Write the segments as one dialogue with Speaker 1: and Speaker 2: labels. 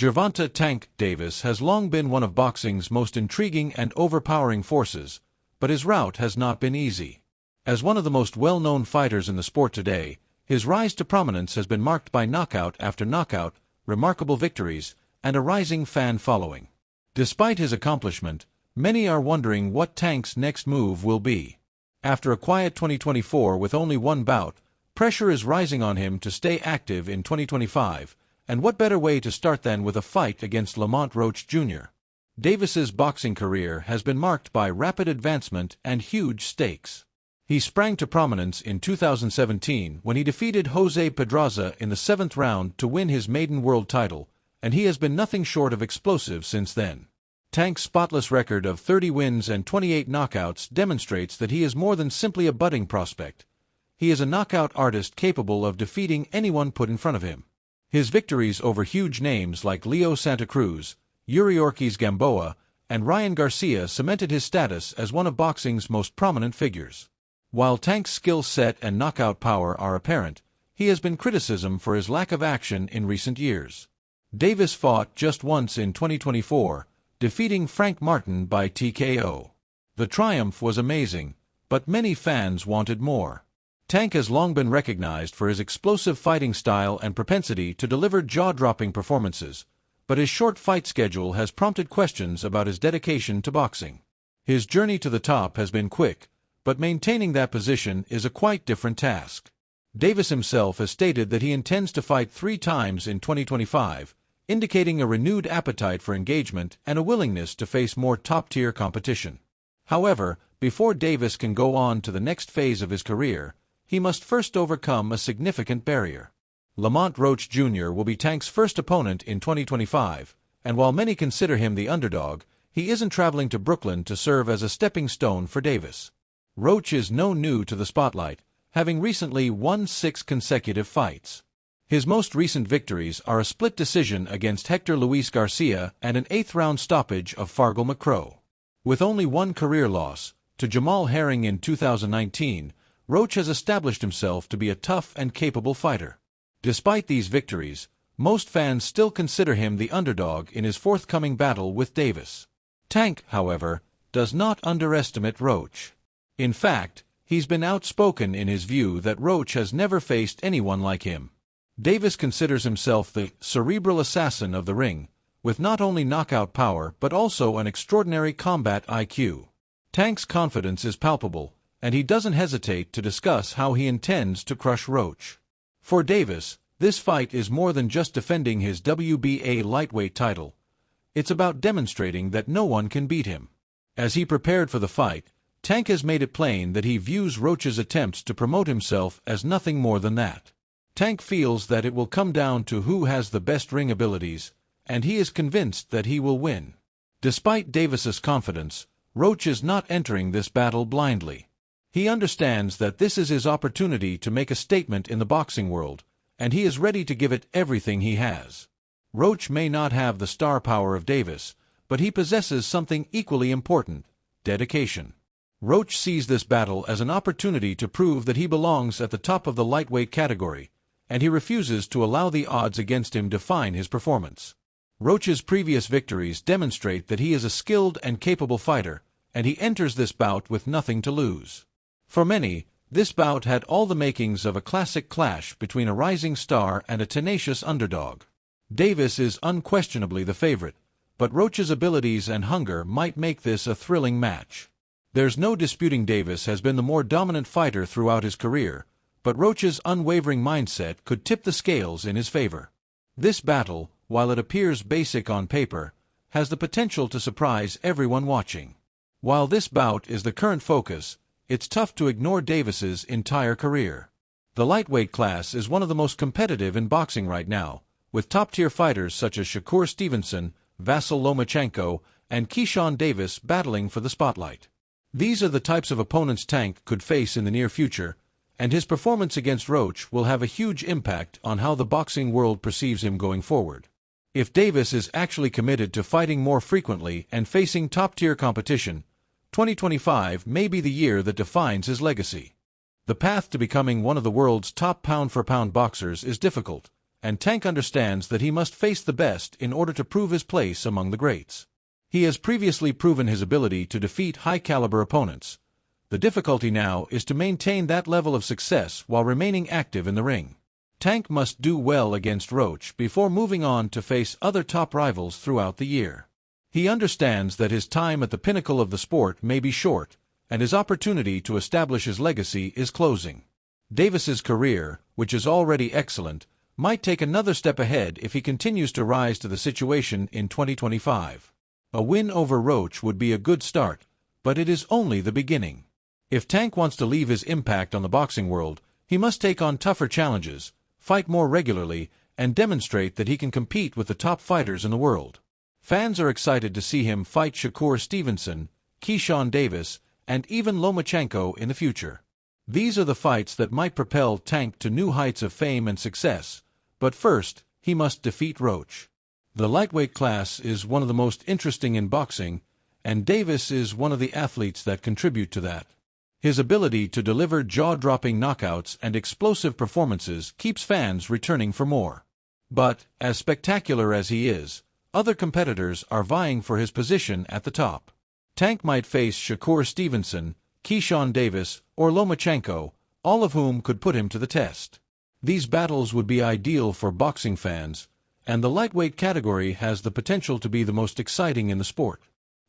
Speaker 1: Gervonta "Tank" Davis has long been one of boxing's most intriguing and overpowering forces, but his route has not been easy. As one of the most well-known fighters in the sport today, his rise to prominence has been marked by knockout after knockout, remarkable victories, and a rising fan following. Despite his accomplishment, many are wondering what Tank's next move will be. After a quiet 2024 with only one bout, pressure is rising on him to stay active in 2025, and what better way to start than with a fight against Lamont Roach Jr. Davis's boxing career has been marked by rapid advancement and huge stakes. He sprang to prominence in 2017 when he defeated Jose Pedraza in the 7th round to win his maiden world title, and he has been nothing short of explosive since then. Tank's spotless record of 30 wins and 28 knockouts demonstrates that he is more than simply a budding prospect. He is a knockout artist capable of defeating anyone put in front of him. His victories over huge names like Leo Santa Cruz, Yuri Ortiz Gamboa, and Ryan Garcia cemented his status as one of boxing's most prominent figures. While Tank's skill set and knockout power are apparent, he has been criticized for his lack of action in recent years. Davis fought just once in 2024, defeating Frank Martin by TKO. The triumph was amazing, but many fans wanted more. Tank has long been recognized for his explosive fighting style and propensity to deliver jaw-dropping performances, but his short fight schedule has prompted questions about his dedication to boxing. His journey to the top has been quick, but maintaining that position is a quite different task. Davis himself has stated that he intends to fight 3 times in 2025, indicating a renewed appetite for engagement and a willingness to face more top-tier competition. However, before Davis can go on to the next phase of his career, he must first overcome a significant barrier. Lamont Roach Jr. will be Tank's first opponent in 2025, and while many consider him the underdog, he isn't traveling to Brooklyn to serve as a stepping stone for Davis. Roach is no new to the spotlight, having recently won 6 consecutive fights. His most recent victories are a split decision against Hector Luis Garcia and an 8th-round stoppage of Fargal McCrow. With only one career loss, to Jamal Herring in 2019, Roach has established himself to be a tough and capable fighter. Despite these victories, most fans still consider him the underdog in his forthcoming battle with Davis. Tank, however, does not underestimate Roach. In fact, he's been outspoken in his view that Roach has never faced anyone like him. Davis considers himself the cerebral assassin of the ring, with not only knockout power but also an extraordinary combat IQ. Tank's confidence is palpable, and he doesn't hesitate to discuss how he intends to crush Roach. For Davis, this fight is more than just defending his WBA lightweight title. It's about demonstrating that no one can beat him. As he prepared for the fight, Tank has made it plain that he views Roach's attempts to promote himself as nothing more than that. Tank feels that it will come down to who has the best ring abilities, and he is convinced that he will win. Despite Davis's confidence, Roach is not entering this battle blindly. He understands that this is his opportunity to make a statement in the boxing world, and he is ready to give it everything he has. Roach may not have the star power of Davis, but he possesses something equally important: dedication. Roach sees this battle as an opportunity to prove that he belongs at the top of the lightweight category, and he refuses to allow the odds against him define his performance. Roach's previous victories demonstrate that he is a skilled and capable fighter, and he enters this bout with nothing to lose. For many, this bout had all the makings of a classic clash between a rising star and a tenacious underdog. Davis is unquestionably the favorite, but Roach's abilities and hunger might make this a thrilling match. There's no disputing Davis has been the more dominant fighter throughout his career, but Roach's unwavering mindset could tip the scales in his favor. This battle, while it appears basic on paper, has the potential to surprise everyone watching. While this bout is the current focus, it's tough to ignore Davis's entire career. The lightweight class is one of the most competitive in boxing right now, with top-tier fighters such as Shakur Stevenson, Vasyl Lomachenko, and Keyshawn Davis battling for the spotlight. These are the types of opponents Tank could face in the near future, and his performance against Roach will have a huge impact on how the boxing world perceives him going forward. If Davis is actually committed to fighting more frequently and facing top-tier competition, 2025 may be the year that defines his legacy. The path to becoming one of the world's top pound-for-pound boxers is difficult, and Tank understands that he must face the best in order to prove his place among the greats. He has previously proven his ability to defeat high-caliber opponents. The difficulty now is to maintain that level of success while remaining active in the ring. Tank must do well against Roach before moving on to face other top rivals throughout the year. He understands that his time at the pinnacle of the sport may be short, and his opportunity to establish his legacy is closing. Davis's career, which is already excellent, might take another step ahead if he continues to rise to the situation in 2025. A win over Roach would be a good start, but it is only the beginning. If Tank wants to leave his impact on the boxing world, he must take on tougher challenges, fight more regularly, and demonstrate that he can compete with the top fighters in the world. Fans are excited to see him fight Shakur Stevenson, Keyshawn Davis, and even Lomachenko in the future. These are the fights that might propel Tank to new heights of fame and success, but first, he must defeat Roach. The lightweight class is one of the most interesting in boxing, and Davis is one of the athletes that contribute to that. His ability to deliver jaw-dropping knockouts and explosive performances keeps fans returning for more. But, as spectacular as he is, other competitors are vying for his position at the top. Tank might face Shakur Stevenson, Keyshawn Davis, or Lomachenko, all of whom could put him to the test. These battles would be ideal for boxing fans, and the lightweight category has the potential to be the most exciting in the sport.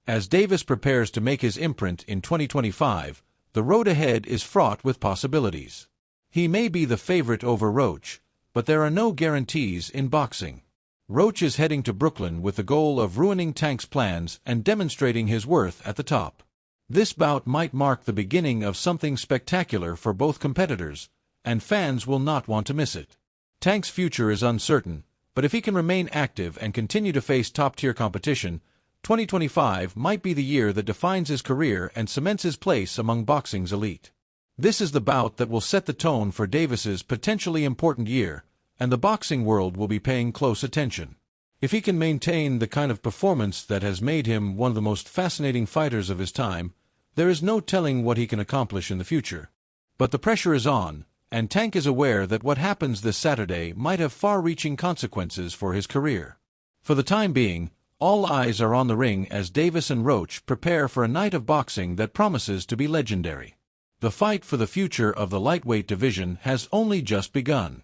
Speaker 1: As Davis prepares to make his imprint in 2025, the road ahead is fraught with possibilities. He may be the favorite over Roach, but there are no guarantees in boxing. Roach is heading to Brooklyn with the goal of ruining Tank's plans and demonstrating his worth at the top. This bout might mark the beginning of something spectacular for both competitors, and fans will not want to miss it. Tank's future is uncertain, but if he can remain active and continue to face top-tier competition, 2025 might be the year that defines his career and cements his place among boxing's elite. This is the bout that will set the tone for Davis's potentially important year, and the boxing world will be paying close attention. If he can maintain the kind of performance that has made him one of the most fascinating fighters of his time, there is no telling what he can accomplish in the future. But the pressure is on, and Tank is aware that what happens this Saturday might have far-reaching consequences for his career. For the time being, all eyes are on the ring as Davis and Roach prepare for a night of boxing that promises to be legendary. The fight for the future of the lightweight division has only just begun.